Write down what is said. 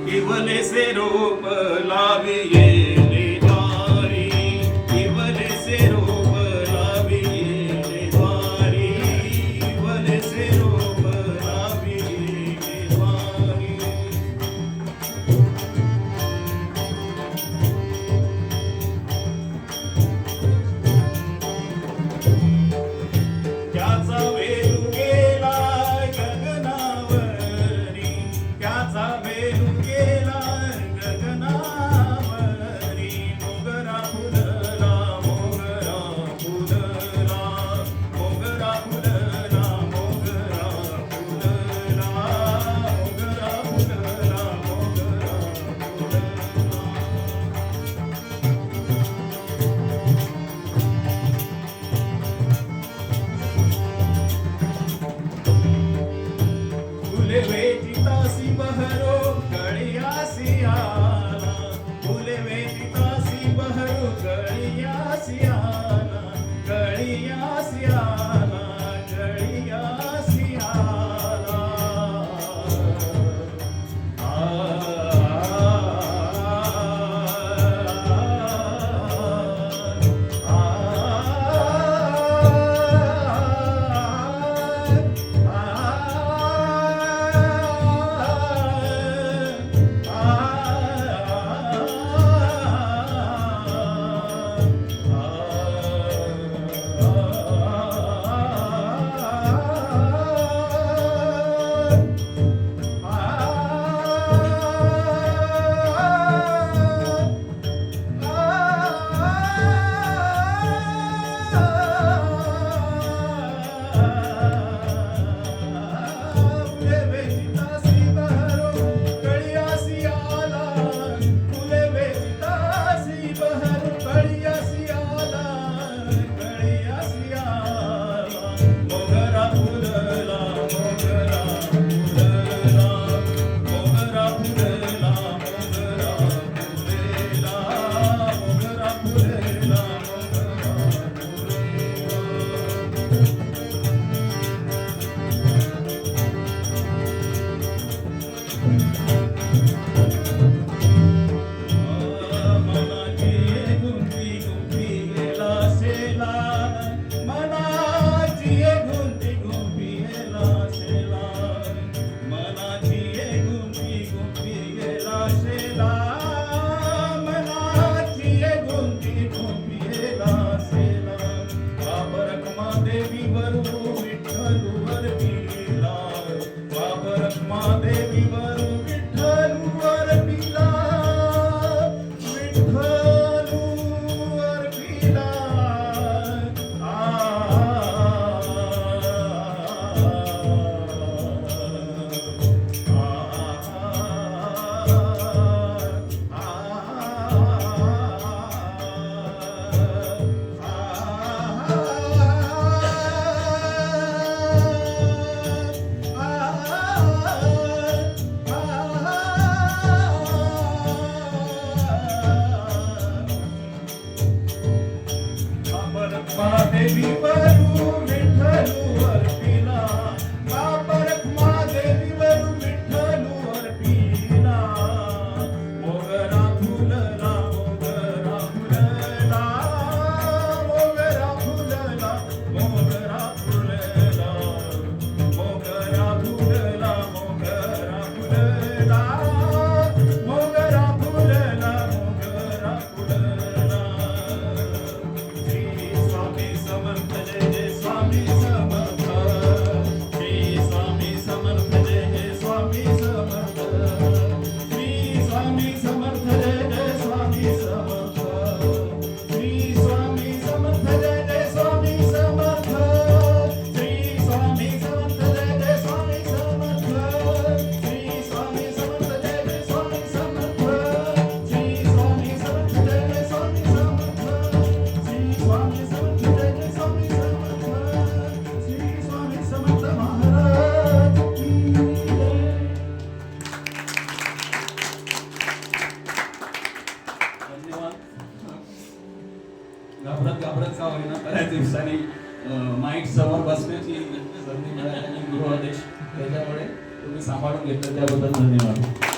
केवले से रोप लाविये द्वारी, केवले से रोप लाविये द्वारी, केवले से रोप लाविये द्वारी. त्याचा वेलू गेला गगनावरी, त्याचा वेलू गेला गगनावरी. मोगरा फुलला, मोगरा फुलला, मोगरा फुलला, मोगरा फुलला, मोगरा फुलला, मोगरा फुले वेचितासी बहरो गळियासी आला, फुले वेचितासी बहरो गळियासी आला, गळियासी आला, गळियासी आला. बऱ्याच दिवसांनी माईक समोर बसण्याची संधी मिळाली आणि गृहाध्यक्ष त्याच्यामुळे तुम्ही सांभाळून घेतलं त्याबद्दल धन्यवाद.